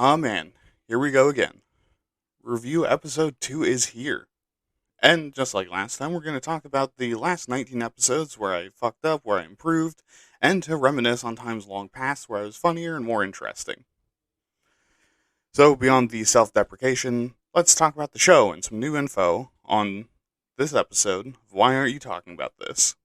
Ah man, here we go again. Review episode 2 is here. And just like last time, we're going to talk about the last 19 episodes where I fucked up, where I improved, and to reminisce on times long past where I was funnier and more interesting. So, beyond the self deprecation, let's talk about the show and some new info on this episode of Why Aren't You Talking About This?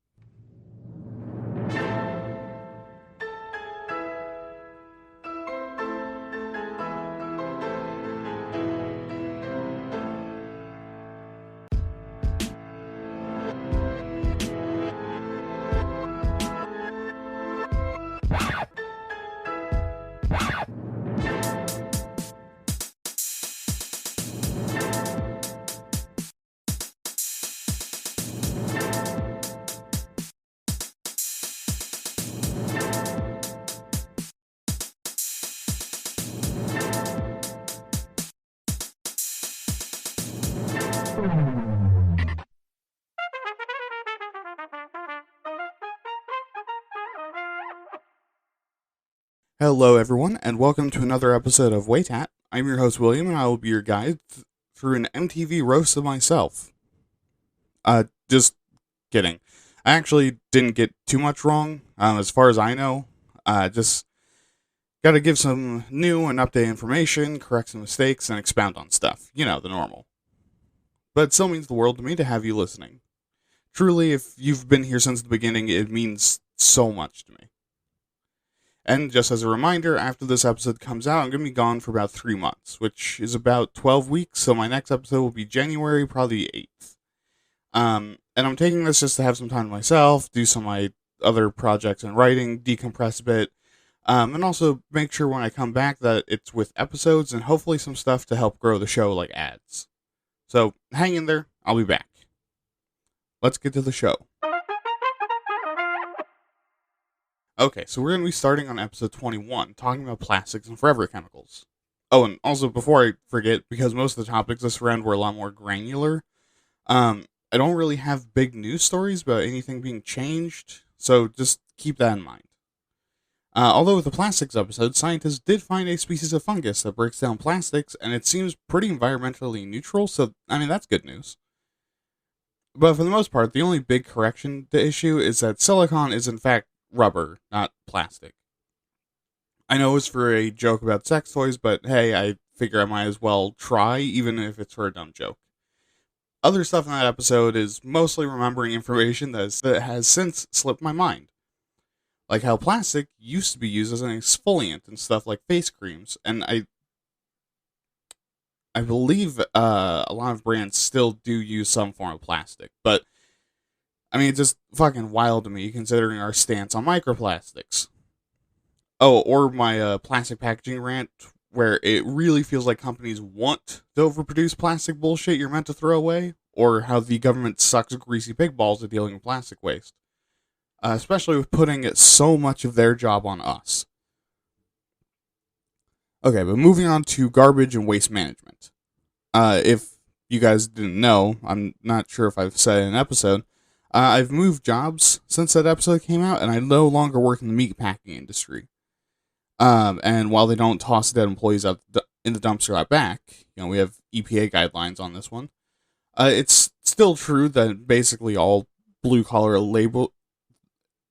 Hello, everyone, and welcome to another episode of Waytat. I'm your host, William, and I will be your guide through an MTV roast of myself. Just kidding. I actually didn't get too much wrong, as far as I know. Just gotta give some new and updated information, correct some mistakes, and expound on stuff. You know, the normal. But it still means the world to me to have you listening. Truly, if you've been here since the beginning, it means so much to me. And just as a reminder, after this episode comes out, I'm going to be gone for about 3 months, which is about 12 weeks, so my next episode will be January, probably the 8th. And I'm taking this just to have some time to myself, do some of my other projects in writing, decompress a bit, and also make sure when I come back that it's with episodes and hopefully some stuff to help grow the show like ads. So hang in there, I'll be back. Let's get to the show. Okay, so we're going to be starting on episode 21, talking about plastics and forever chemicals. Oh, and also, before I forget, because most of the topics this round were a lot more granular, I don't really have big news stories about anything being changed, so just keep that in mind. Although with the plastics episode, scientists did find a species of fungus that breaks down plastics, and it seems pretty environmentally neutral, so, that's good news. But for the most part, the only big correction to issue is that silicon is in fact rubber, not plastic. I know it's for a joke about sex toys, but hey, I figure I might as well try, even if it's for a dumb joke. Other stuff in that episode is mostly remembering information that has since slipped my mind. Like how plastic used to be used as an exfoliant in stuff like face creams, and I believe a lot of brands still do use some form of plastic, but it's just fucking wild to me considering our stance on microplastics. Oh, or my plastic packaging rant, where it really feels like companies want to overproduce plastic bullshit you're meant to throw away, or how the government sucks greasy pig balls at dealing with plastic waste. Especially with putting so much of their job on us. Okay, but moving on to garbage and waste management. If you guys didn't know, I'm not sure if I've said it in an episode, I've moved jobs since that episode came out, and I no longer work in the meat packing industry. And while they don't toss dead employees out in the dumpster out back, we have EPA guidelines on this one. It's still true that basically all blue collar labor.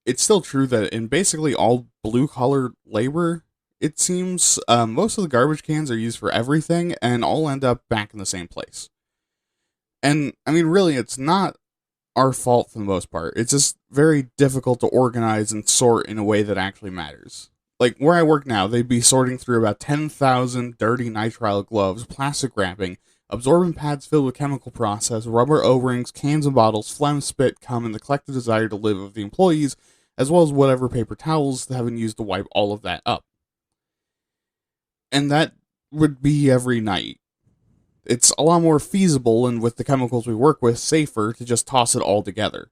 It's still true that in basically all blue collar labor, it seems most of the garbage cans are used for everything, and all end up back in the same place. And really, it's not our fault for the most part. It's just very difficult to organize and sort in a way that actually matters. Like, where I work now, they'd be sorting through about 10,000 dirty nitrile gloves, plastic wrapping, absorbent pads filled with chemical process, rubber O-rings, cans and bottles, phlegm, spit, cum, and the collective desire to live of the employees, as well as whatever paper towels that have been used to wipe all of that up. And that would be every night. It's a lot more feasible, and with the chemicals we work with, safer to just toss it all together.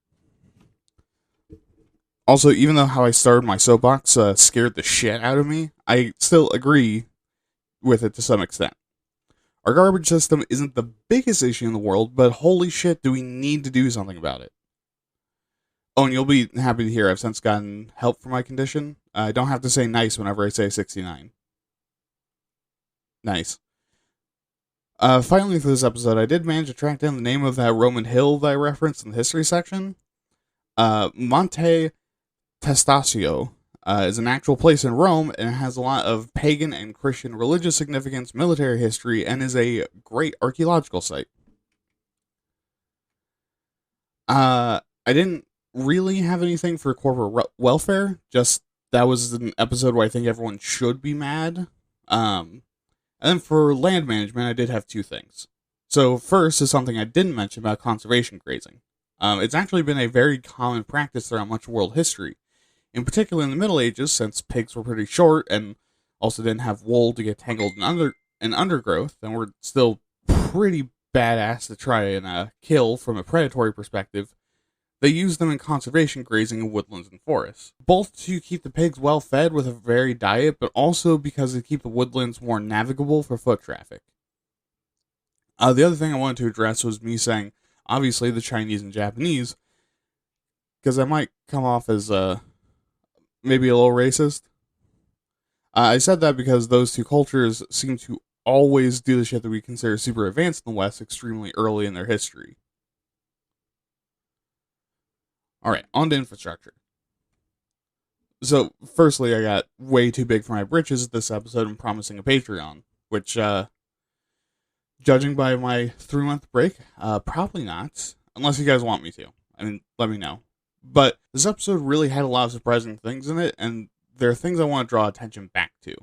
Also, even though how I started my soapbox scared the shit out of me, I still agree with it to some extent. Our garbage system isn't the biggest issue in the world, but holy shit, do we need to do something about it. Oh, and you'll be happy to hear I've since gotten help for my condition. I don't have to say nice whenever I say 69. Nice. Finally, for this episode, I did manage to track down the name of that Roman hill that I referenced in the history section. Monte Testaccio is an actual place in Rome, and it has a lot of pagan and Christian religious significance, military history, and is a great archaeological site. I didn't really have anything for corporate welfare, just that was an episode where I think everyone should be mad. And then for land management, I did have two things. So first is something I didn't mention about conservation grazing. It's actually been a very common practice throughout much of world history. In particular in the Middle Ages, since pigs were pretty short and also didn't have wool to get tangled in undergrowth, and were still pretty badass to try and kill from a predatory perspective, they used them in conservation grazing in woodlands and forests. Both to keep the pigs well fed with a varied diet, but also because they keep the woodlands more navigable for foot traffic. The other thing I wanted to address was me saying, obviously, the Chinese and Japanese, because I might come off as maybe a little racist. I said that because those two cultures seem to always do the shit that we consider super advanced in the West extremely early in their history. Alright, on to infrastructure. So, firstly, I got way too big for my britches this episode and promising a Patreon, which, judging by my 3-month break, probably not, unless you guys want me to. I mean, let me know. But this episode really had a lot of surprising things in it, and there are things I want to draw attention back to.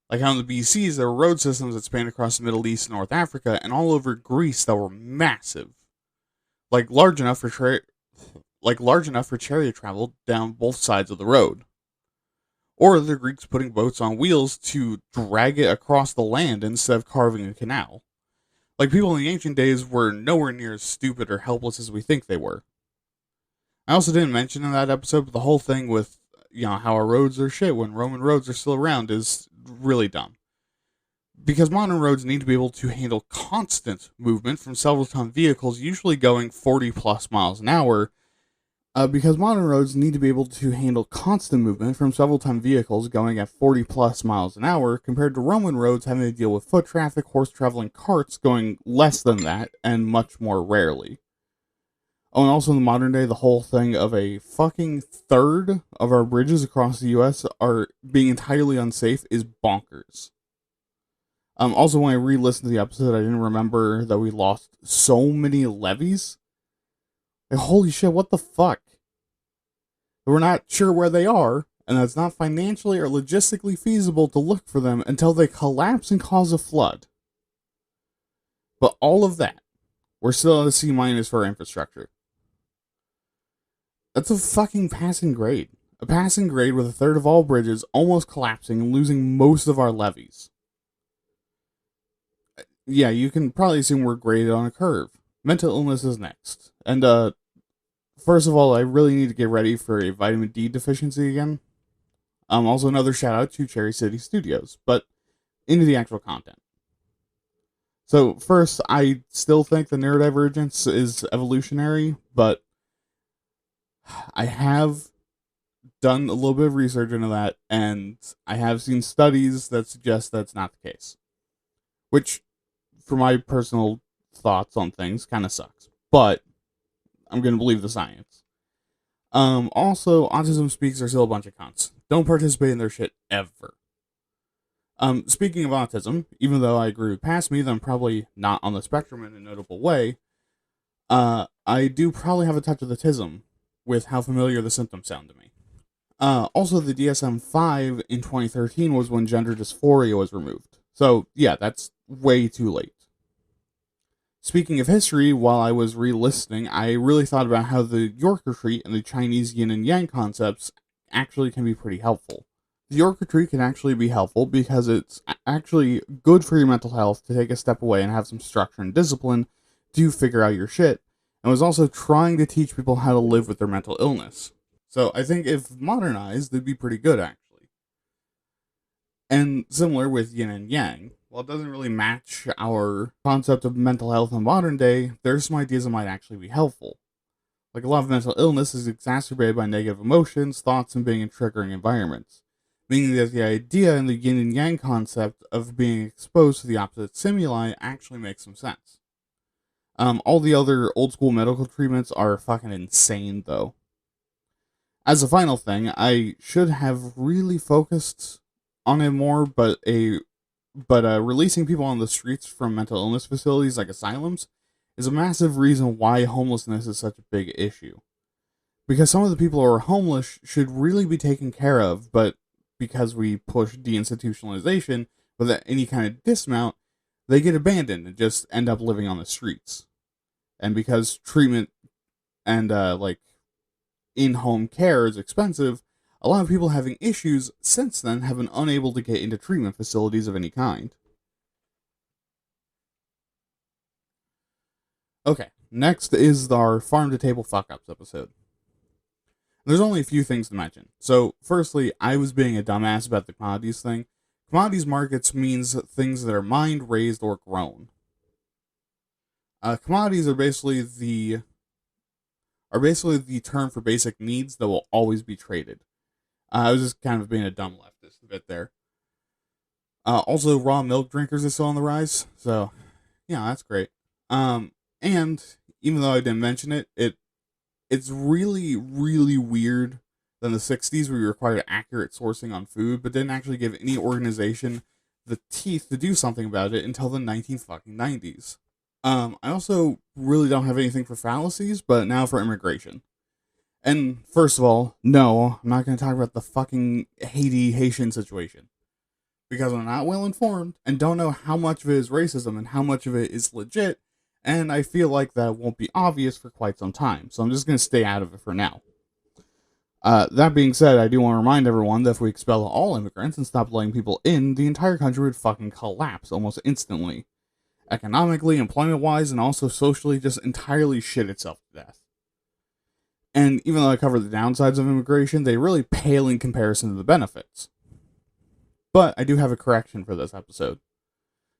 Like how in the BCs, there were road systems that spanned across the Middle East and North Africa, and all over Greece that were massive. Large enough for chariot travel down both sides of the road. Or the Greeks putting boats on wheels to drag it across the land instead of carving a canal. People in the ancient days were nowhere near as stupid or helpless as we think they were. I also didn't mention in that episode, but the whole thing with, how our roads are shit when Roman roads are still around is really dumb. Because modern roads need to be able to handle constant movement from several ton vehicles, usually going 40 plus miles an hour. Because modern roads need to be able to handle constant movement from several ton vehicles going at 40 plus miles an hour, compared to Roman roads having to deal with foot traffic, horse traveling carts going less than that, and much more rarely. Oh, and also in the modern day, the whole thing of a fucking third of our bridges across the US are being entirely unsafe is bonkers. Also, when I re-listened to the episode, I didn't remember that we lost so many levees. Holy shit, what the fuck? We're not sure where they are, and it's not financially or logistically feasible to look for them until they collapse and cause a flood. But all of that, we're still at a C- for our infrastructure. That's a fucking passing grade. A passing grade with a third of all bridges almost collapsing and losing most of our levees. Yeah, you can probably assume we're graded on a curve. Mental illness is next. And, first of all, I really need to get ready for a vitamin D deficiency again. Also another shout out to Cherry City Studios, but into the actual content. So first, I still think the neurodivergence is evolutionary, but I have done a little bit of research into that, and I have seen studies that suggest that's not the case. Which, for my personal thoughts on things, kind of sucks. But I'm going to believe the science. Also, autism speaks are still a bunch of cunts. Don't participate in their shit ever. Speaking of autism, even though I agree with past me that I'm probably not on the spectrum in a notable way, I do probably have a touch of autism with how familiar the symptoms sound to me. Also, the DSM-5 in 2013 was when gender dysphoria was removed. So, yeah, that's way too late. Speaking of history, while I was re-listening, I really thought about how the York retreat and the Chinese yin and yang concepts actually can be pretty helpful. The York retreat can actually be helpful because it's actually good for your mental health to take a step away and have some structure and discipline to figure out your shit, and was also trying to teach people how to live with their mental illness. So I think if modernized, they'd be pretty good, actually. And similar with yin and yang, while it doesn't really match our concept of mental health in modern day, there's some ideas that might actually be helpful. A lot of mental illness is exacerbated by negative emotions, thoughts, and being in triggering environments. meaning that the idea and the yin and yang concept of being exposed to the opposite stimuli actually makes some sense. All the other old school medical treatments are fucking insane, though. As a final thing, I should have really focused on it more, but releasing people on the streets from mental illness facilities like asylums is a massive reason why homelessness is such a big issue. Because some of the people who are homeless should really be taken care of, but because we push deinstitutionalization without any kind of dismount, they get abandoned and just end up living on the streets. And because treatment and in-home care is expensive, a lot of people having issues since then have been unable to get into treatment facilities of any kind. Okay, next is our farm-to-table fuck-ups episode. There's only a few things to mention. So, firstly, I was being a dumbass about the commodities thing. Commodities markets means things that are mined, raised, or grown. Commodities are basically the term for basic needs that will always be traded. I was just kind of being a dumb leftist a bit there. Also, raw milk drinkers are still on the rise, so yeah, that's great. And even though I didn't mention it, it's really, really weird that in the 60s we required accurate sourcing on food, but didn't actually give any organization the teeth to do something about it until the 1990s. I also really don't have anything for fallacies, but now for immigration. And first of all, no, I'm not going to talk about the fucking Haitian situation. Because I'm not well informed and don't know how much of it is racism and how much of it is legit, and I feel like that won't be obvious for quite some time, so I'm just going to stay out of it for now. That being said, I do want to remind everyone that if we expel all immigrants and stop letting people in, the entire country would fucking collapse almost instantly. Economically, employment-wise, and also socially, just entirely shit itself to death. And even though I cover the downsides of immigration, they really pale in comparison to the benefits. But I do have a correction for this episode.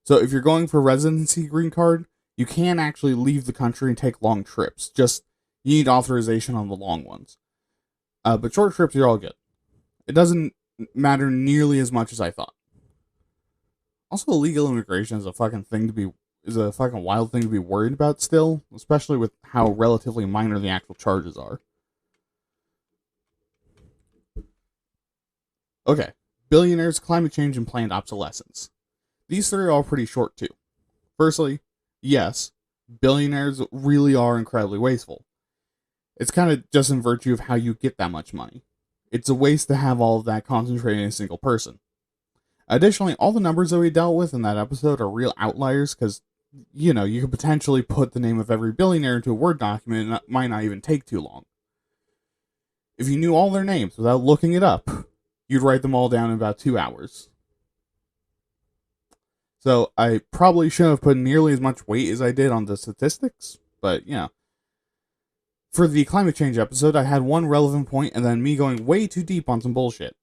So if you're going for a residency green card, you can actually leave the country and take long trips. Just, you need authorization on the long ones. But short trips, you're all good. It doesn't matter nearly as much as I thought. Also, illegal immigration is a fucking wild thing to be worried about still, especially with how relatively minor the actual charges are. Okay, billionaires, climate change, and planned obsolescence. These three are all pretty short too. Firstly, yes, billionaires really are incredibly wasteful. It's kind of just in virtue of how you get that much money. It's a waste to have all of that concentrated in a single person. Additionally, all the numbers that we dealt with in that episode are real outliers because, you could potentially put the name of every billionaire into a Word document and it might not even take too long. If you knew all their names without looking it up, you'd write them all down in about 2 hours. So I probably shouldn't have put nearly as much weight as I did on the statistics, but, For the climate change episode, I had one relevant point and then me going way too deep on some bullshit.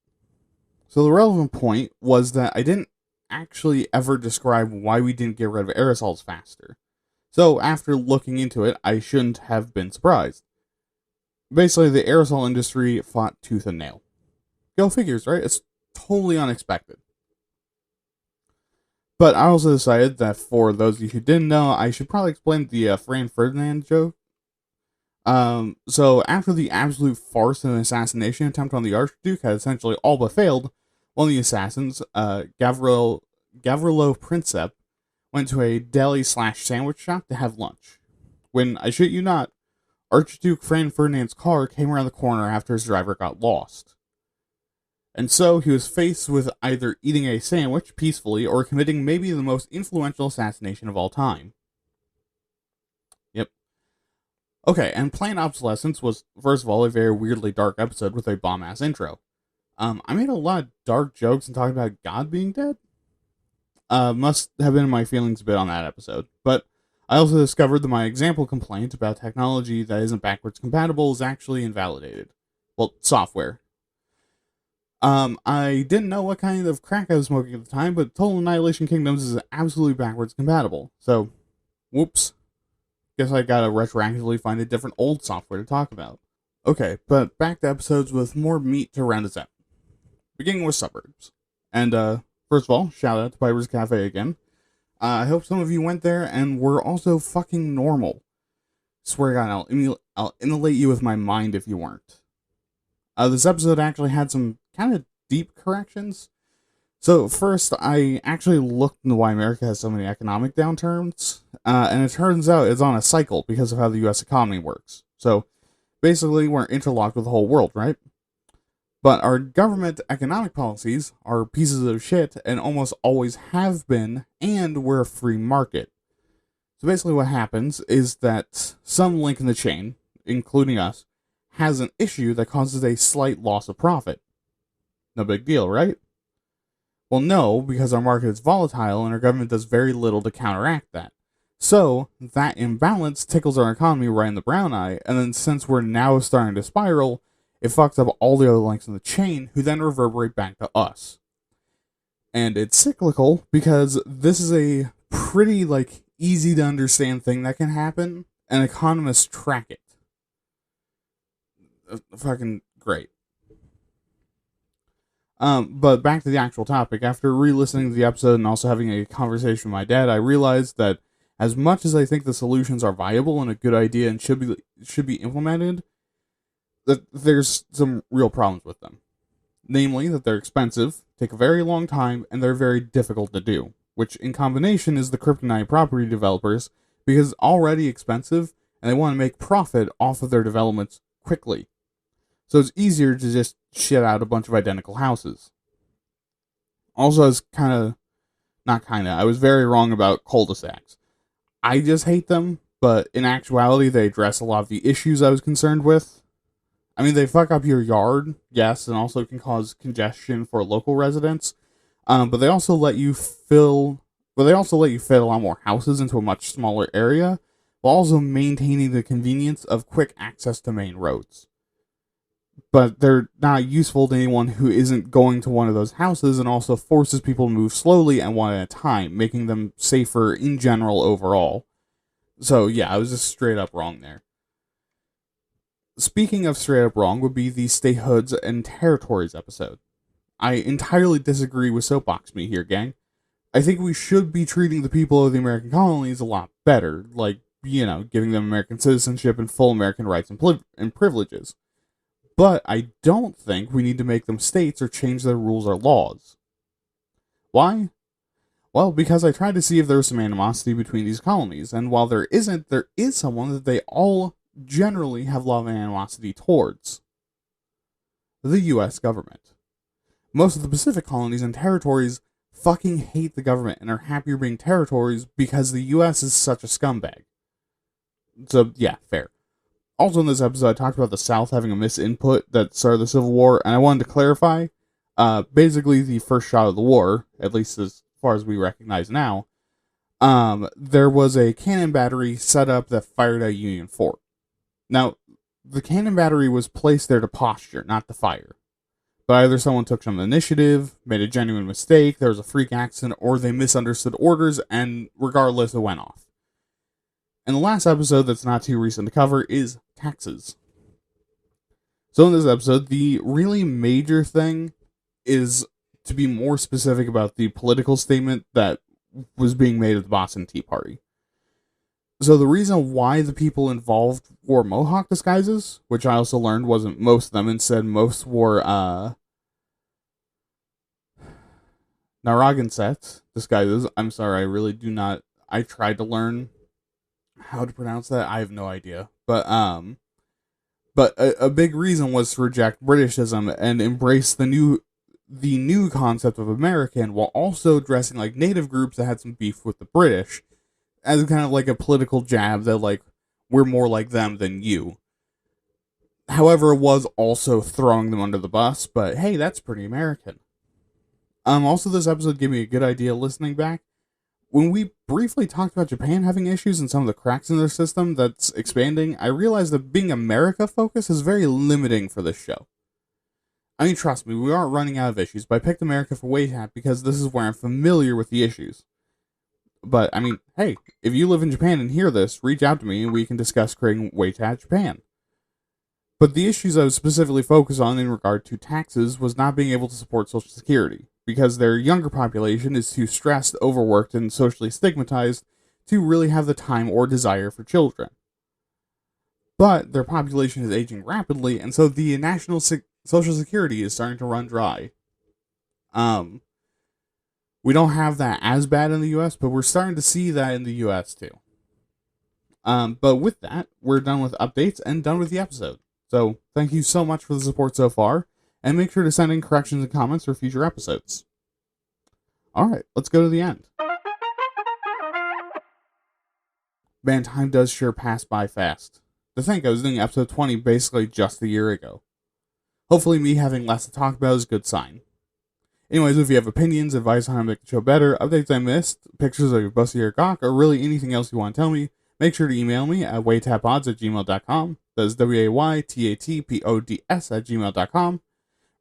So the relevant point was that I didn't actually ever describe why we didn't get rid of aerosols faster. So after looking into it, I shouldn't have been surprised. Basically, the aerosol industry fought tooth and nail. Go figures, right? It's totally unexpected. But I also decided that for those of you who didn't know, I should probably explain the Fran Ferdinand joke. So after the absolute farce and assassination attempt on the Archduke had essentially all but failed, one of the assassins, Gavrilo Princip, went to a deli/sandwich shop to have lunch. When, I shit you not, Archduke Fran Ferdinand's car came around the corner after his driver got lost. And so he was faced with either eating a sandwich peacefully or committing maybe the most influential assassination of all time. Yep. Okay, and planned obsolescence was, first of all, a very weirdly dark episode with a bomb-ass intro. I made a lot of dark jokes and talking about God being dead. Must have been in my feelings a bit on that episode. But I also discovered that my example complaint about technology that isn't backwards compatible is actually invalidated. Well, software. I didn't know what kind of crack I was smoking at the time, but Total Annihilation Kingdoms is absolutely backwards compatible. So, whoops. Guess I gotta retroactively find a different old software to talk about. Okay, but back to episodes with more meat to round us out. beginning with suburbs. And first of all, shout out to Piper's Cafe again. I hope some of you went there and were also fucking normal. Swear to God, I'll immolate you with my mind if you weren't. This episode actually had some kind of deep corrections. So first, I actually looked into why America has so many economic downturns, and it turns out it's on a cycle because of how the U.S. economy works. So basically, we're interlocked with the whole world, right? But our government economic policies are pieces of shit and almost always have been, and we're a free market. So basically what happens is that some link in the chain, including us, has an issue that causes a slight loss of profit. No big deal, right? Well, no, because our market is volatile and our government does very little to counteract that. So, that imbalance tickles our economy right in the brown eye, and then since we're now starting to spiral, it fucks up all the other links in the chain, who then reverberate back to us. And it's cyclical, because this is a pretty, easy to understand thing that can happen, and economists track it. Fucking great. But back to the actual topic. After re-listening to the episode and also having a conversation with my dad, I realized that as much as I think the solutions are viable and a good idea and should be implemented, that there's some real problems with them. Namely, that they're expensive, take a very long time, and they're very difficult to do, which in combination is the kryptonite property developers, because it's already expensive, and they want to make profit off of their developments quickly. So it's easier to just shit out a bunch of identical houses. Also, I was very wrong about cul-de-sacs. I just hate them, but in actuality, they address a lot of the issues I was concerned with. I mean, they fuck up your yard, yes, and also can cause congestion for local residents. But they also let you fit a lot more houses into a much smaller area, while also maintaining the convenience of quick access to main roads. But they're not useful to anyone who isn't going to one of those houses, and also forces people to move slowly and one at a time, making them safer in general overall. So yeah, I was just straight up wrong there. Speaking of straight up wrong would be the Statehoods and Territories episode. I entirely disagree with Soapbox Me here, gang. I think we should be treating the people of the American colonies a lot better, giving them American citizenship and full American rights and privileges. But I don't think we need to make them states or change their rules or laws. Why? Well, because I tried to see if there was some animosity between these colonies, and while there isn't, there is someone that they all generally have a lot of animosity towards. The U.S. government. Most of the Pacific colonies and territories fucking hate the government and are happier being territories because the U.S. is such a scumbag. So, yeah, fair. Also in this episode, I talked about the South having a misinput that started the Civil War, and I wanted to clarify, basically the first shot of the war, at least as far as we recognize now, there was a cannon battery set up that fired at Union Fort. Now, the cannon battery was placed there to posture, not to fire. But either someone took some initiative, made a genuine mistake, there was a freak accident, or they misunderstood orders, and regardless, it went off. And the last episode that's not too recent to cover is taxes. So in this episode, the really major thing is to be more specific about the political statement that was being made at the Boston Tea Party. So the reason why the people involved wore Mohawk disguises, which I also learned wasn't most of them, instead most wore Narragansett disguises. I'm sorry, I really do not. I tried to learn how to pronounce that. I have no idea. But a big reason was to reject Britishism and embrace the new concept of American, while also dressing like native groups that had some beef with the British, as kind of like a political jab that we're more like them than you. However, it was also throwing them under the bus, but hey, that's pretty American. Also, this episode gave me a good idea listening back. When we briefly talked about Japan having issues and some of the cracks in their system that's expanding, I realized that being America-focused is very limiting for this show. I mean, trust me, we aren't running out of issues, but I picked America for WayHat because this is where I'm familiar with the issues. But, I mean, hey, if you live in Japan and hear this, reach out to me and we can discuss creating WayChat Japan. But the issues I was specifically focused on in regard to taxes was not being able to support Social Security, because their younger population is too stressed, overworked, and socially stigmatized to really have the time or desire for children. But their population is aging rapidly, and so the national Social Security is starting to run dry. We don't have that as bad in the US, but we're starting to see that in the US too. But with that, we're done with updates and done with the episode. So thank you so much for the support so far, and make sure to send in corrections and comments for future episodes. Alright, let's go to the end. Man, time does sure pass by fast. To think I was doing episode 20 basically just a year ago. Hopefully me having less to talk about is a good sign. Anyways, if you have opinions, advice on how to make the show better, updates I missed, pictures of your bussy or gawk, or really anything else you want to tell me, make sure to email me at waytatpods@gmail.com. That's WAYTATPODS@gmail.com.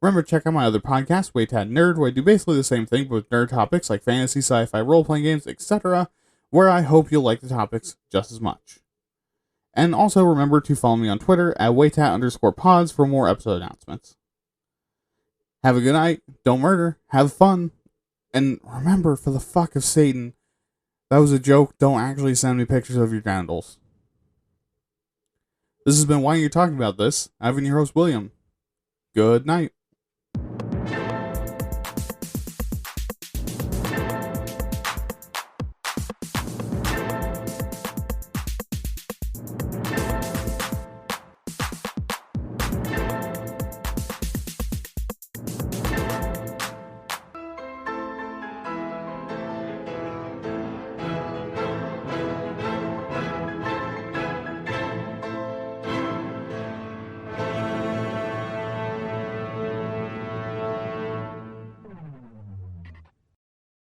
Remember to check out my other podcast, Waytat Nerd, where I do basically the same thing but with nerd topics like fantasy, sci-fi, role-playing games, etc., where I hope you'll like the topics just as much. And also remember to follow me on Twitter at Waytat_pods for more episode announcements. Have a good night, don't murder, have fun, and remember, for the fuck of Satan, that was a joke, don't actually send me pictures of your genitals. This has been Why You're Talking About This. I've been your host, William. Good night.